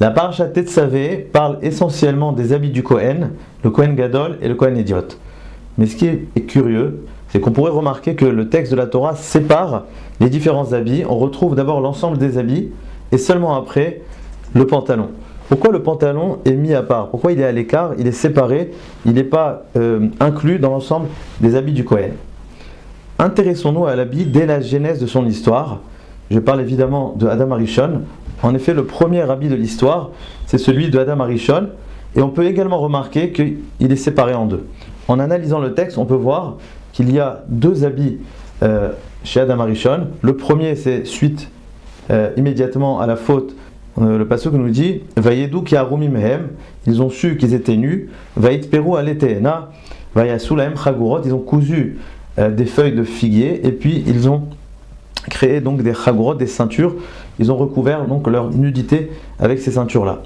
La parasha Tetzavé parle essentiellement des habits du Kohen, le Kohen Gadol et le Kohen Idiot. Mais ce qui est curieux, c'est qu'on pourrait remarquer que le texte de la Torah sépare les différents habits. On retrouve d'abord l'ensemble des habits et seulement après le pantalon. Pourquoi le pantalon est mis à part? Pourquoi il est à l'écart? Il est séparé, il n'est pas inclus dans l'ensemble des habits du Kohen. Intéressons-nous à l'habit dès la genèse de son histoire. Je parle évidemment de Adam Arishon. En effet, le premier habit de l'histoire, c'est celui de Adam Arishon. Et on peut également remarquer qu'il est séparé en deux. En analysant le texte, on peut voir qu'il y a deux habits chez Adam Arishon. Le premier, c'est suite immédiatement à la faute. Le pasuk nous dit Vayedou ki harumi mehem, ils ont su qu'ils étaient nus. Vayitperu aleteena, vayasu lahem chagurot, ils ont cousu des feuilles de figuier et puis ils ont créé donc des chagurot, des ceintures. Ils ont recouvert donc leur nudité avec ces ceintures-là.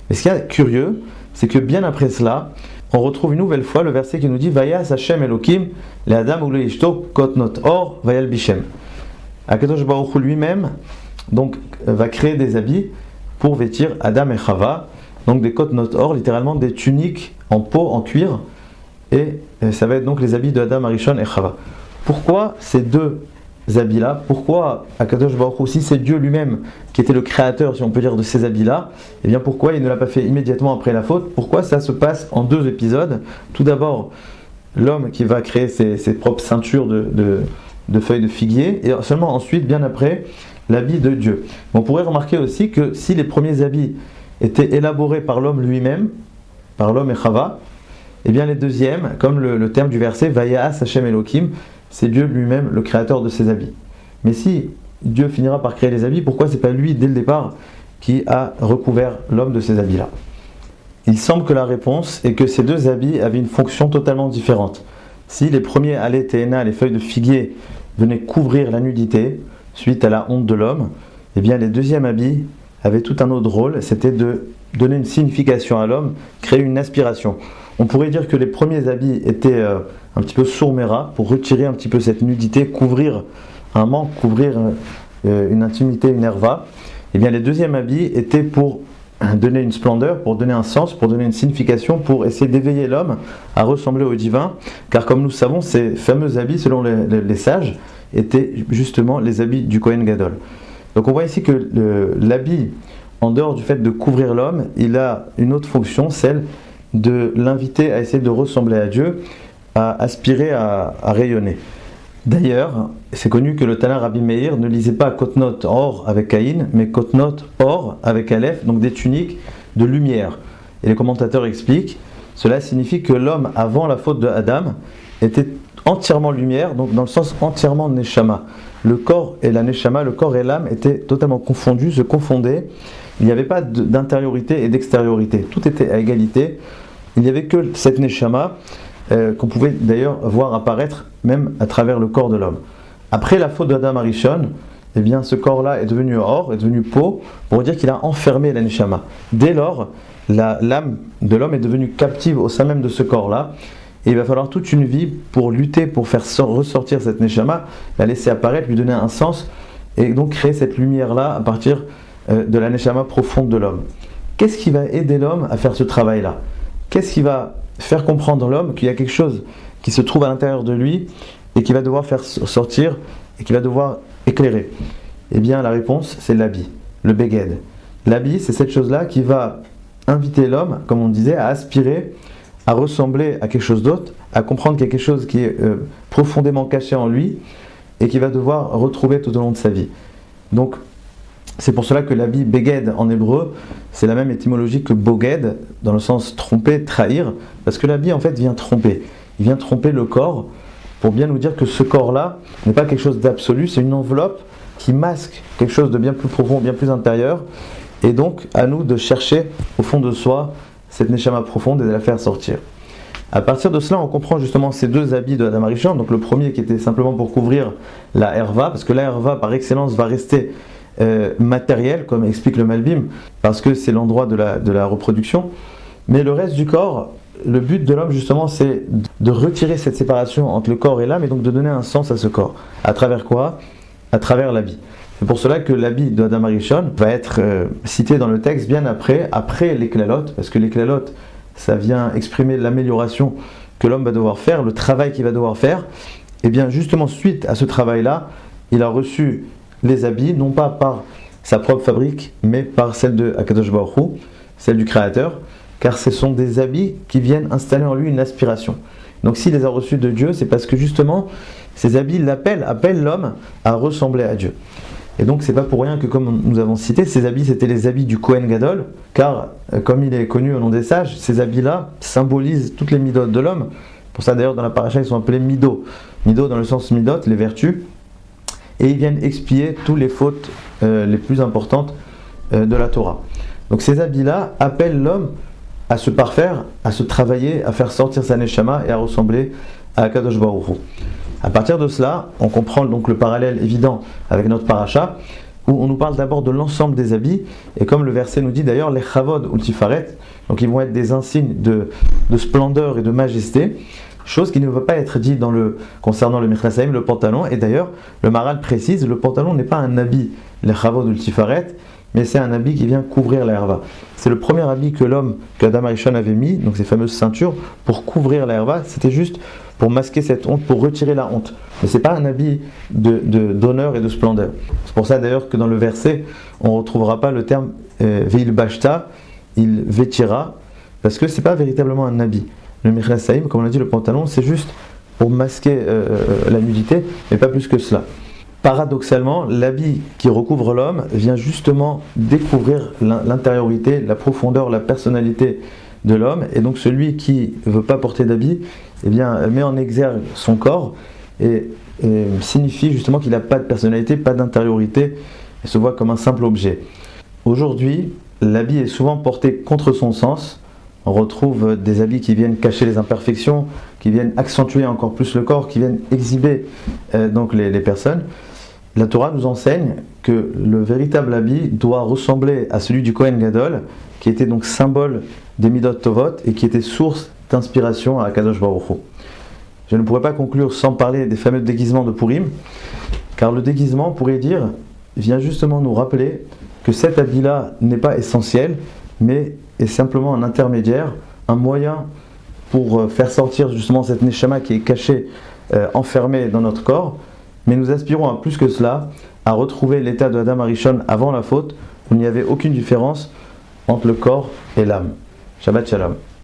Mais ce qui est curieux, c'est que bien après cela, on retrouve une nouvelle fois le verset qui nous dit Vayas Hashem Elokim le Adam ou le Ishto kotnot or vayal bishem. Akadosh Baruch Hu lui-même donc va créer des habits pour vêtir Adam et Chava, donc des kotnot or, littéralement des tuniques en peau, en cuir, et ça va être donc les habits de Adam, Arishon et Chava. Pourquoi ces deux habits-là? Pourquoi Akadosh Baruch Hu, si c'est Dieu lui-même qui était le créateur, si on peut dire, de ces habits-là, et bien pourquoi il ne l'a pas fait immédiatement après la faute? Pourquoi ça se passe en deux épisodes? Tout d'abord, l'homme qui va créer ses propres ceintures de feuilles de figuier, et seulement ensuite, bien après, l'habit de Dieu. On pourrait remarquer aussi que si les premiers habits étaient élaborés par l'homme lui-même, par l'homme et Chava, et bien les deuxièmes, comme le terme du verset, Vayas Hashem Elokim, c'est Dieu lui-même le créateur de ces habits. Mais si Dieu finira par créer les habits, pourquoi c'est pas lui dès le départ qui a recouvert l'homme de ces habits-là? Il semble que la réponse est que ces deux habits avaient une fonction totalement différente. Si les premiers allaient téena, les feuilles de figuier, venaient couvrir la nudité suite à la honte de l'homme, eh bien les deuxièmes habits avaient tout un autre rôle, c'était de donner une signification à l'homme, créer une aspiration. On pourrait dire que les premiers habits étaient un petit peu sourmera, pour retirer un petit peu cette nudité, couvrir un manque, couvrir une intimité, une herva. Et bien les deuxièmes habits étaient pour donner une splendeur, pour donner un sens, pour donner une signification, pour essayer d'éveiller l'homme à ressembler au divin, car comme nous savons, ces fameux habits, selon les sages, étaient justement les habits du Kohen Gadol. Donc on voit ici que l'habit, en dehors du fait de couvrir l'homme, il a une autre fonction, celle de l'inviter à essayer de ressembler à Dieu, à aspirer à rayonner. D'ailleurs, c'est connu que le Tana Rabbi Meir ne lisait pas Kotnot Or avec Caïn, mais Kotnot Or avec Aleph, donc des tuniques de lumière. Et les commentateurs expliquent, cela signifie que l'homme, avant la faute de Adam, était entièrement lumière, donc dans le sens entièrement Neshama. Le corps et la Neshama, le corps et l'âme étaient totalement confondus, se confondaient. Il n'y avait pas d'intériorité et d'extériorité. Tout était à égalité. Il n'y avait que cette Neshama qu'on pouvait d'ailleurs voir apparaître même à travers le corps de l'homme. Après la faute d'Adam Arishon, eh bien ce corps-là est devenu or, est devenu peau, pour dire qu'il a enfermé la Neshama. Dès lors, l'âme de l'homme est devenue captive au sein même de ce corps-là. Et il va falloir toute une vie pour lutter, pour faire ressortir cette Neshama, la laisser apparaître, lui donner un sens, et donc créer cette lumière-là à partir de la Neshama profonde de l'homme. Qu'est-ce qui va aider l'homme à faire ce travail-là? Qu'est-ce qui va faire comprendre à l'homme qu'il y a quelque chose qui se trouve à l'intérieur de lui et qui va devoir faire sortir et qui va devoir éclairer? Eh bien la réponse, c'est l'habit, le beged. L'habit, c'est cette chose-là qui va inviter l'homme, comme on disait, à aspirer, à ressembler à quelque chose d'autre, à comprendre quelque chose qui est profondément caché en lui et qui va devoir retrouver tout au long de sa vie. Donc, c'est pour cela que l'habit beged en hébreu, c'est la même étymologie que boged, dans le sens tromper, trahir, parce que l'habit en fait vient tromper. Il vient tromper le corps pour bien nous dire que ce corps-là n'est pas quelque chose d'absolu, c'est une enveloppe qui masque quelque chose de bien plus profond, bien plus intérieur, et donc à nous de chercher au fond de soi cette neshama profonde et de la faire sortir. À partir de cela, on comprend justement ces deux habits de Adam Arishon. Donc le premier qui était simplement pour couvrir la herva, parce que la herva par excellence va rester matérielle, comme explique le Malbim, parce que c'est l'endroit de la reproduction. Mais le reste du corps, le but de l'homme justement, c'est de retirer cette séparation entre le corps et l'âme, et donc de donner un sens à ce corps. À travers quoi? À travers l'habit. C'est pour cela que l'habit de Adam Arishon va être cité dans le texte bien après les klalotes, parce que les klalotes, ça vient exprimer l'amélioration que l'homme va devoir faire, le travail qu'il va devoir faire. Et bien justement, suite à ce travail-là, il a reçu les habits, non pas par sa propre fabrique, mais par celle de Akadosh Baruch Hu, celle du Créateur, car ce sont des habits qui viennent installer en lui une aspiration. Donc s'il les a reçus de Dieu, c'est parce que justement, ces habits appellent l'homme à ressembler à Dieu. Et donc c'est pas pour rien que, comme nous avons cité, ces habits c'était les habits du Kohen Gadol, car comme il est connu au nom des sages, ces habits-là symbolisent toutes les midot de l'homme. Pour ça d'ailleurs dans la paracha ils sont appelés mido. Mido dans le sens midot, les vertus, et ils viennent expier toutes les fautes les plus importantes de la Torah. Donc ces habits-là appellent l'homme à se parfaire, à se travailler, à faire sortir sa neshama et à ressembler à Akadosh Baruch Hu. À partir de cela, on comprend donc le parallèle évident avec notre paracha, où on nous parle d'abord de l'ensemble des habits, et comme le verset nous dit d'ailleurs, les chavod ou tifaret, donc ils vont être des insignes de splendeur et de majesté, chose qui ne va pas être dit concernant le Michnasaim, le pantalon, et d'ailleurs le Maral précise, le pantalon n'est pas un habit, les chavod ou tifaret, mais c'est un habit qui vient couvrir la herva. C'est le premier habit qu'Adam Arishon avait mis, donc ces fameuses ceintures, pour couvrir la herva, c'était juste pour masquer cette honte, pour retirer la honte. Mais ce n'est pas un habit d'honneur et de splendeur. C'est pour ça d'ailleurs que dans le verset, on ne retrouvera pas le terme Veil Bashta, il vêtira, parce que ce n'est pas véritablement un habit. Le Michnasaim, comme on l'a dit, le pantalon, c'est juste pour masquer la nudité, mais pas plus que cela. Paradoxalement, l'habit qui recouvre l'homme vient justement découvrir l'intériorité, la profondeur, la personnalité de l'homme, et donc celui qui ne veut pas porter d'habit, eh bien, met en exergue son corps et signifie justement qu'il n'a pas de personnalité, pas d'intériorité, et se voit comme un simple objet. Aujourd'hui, l'habit est souvent porté contre son sens. On retrouve des habits qui viennent cacher les imperfections, qui viennent accentuer encore plus le corps, qui viennent exhiber donc les personnes. La Torah nous enseigne que le véritable habit doit ressembler à celui du Kohen Gadol, qui était donc symbole des Midot Tovot et qui était source d'inspiration à Akadosh Baruch Hu. Je ne pourrais pas conclure sans parler des fameux déguisements de Purim, car le déguisement, on pourrait dire, vient justement nous rappeler que cet habit-là n'est pas essentiel, mais est simplement un intermédiaire, un moyen pour faire sortir justement cette neshama qui est cachée, enfermée dans notre corps. Mais nous aspirons à plus que cela, à retrouver l'état de Adam Arishon avant la faute, où il n'y avait aucune différence entre le corps et l'âme. Shabbat Shalom.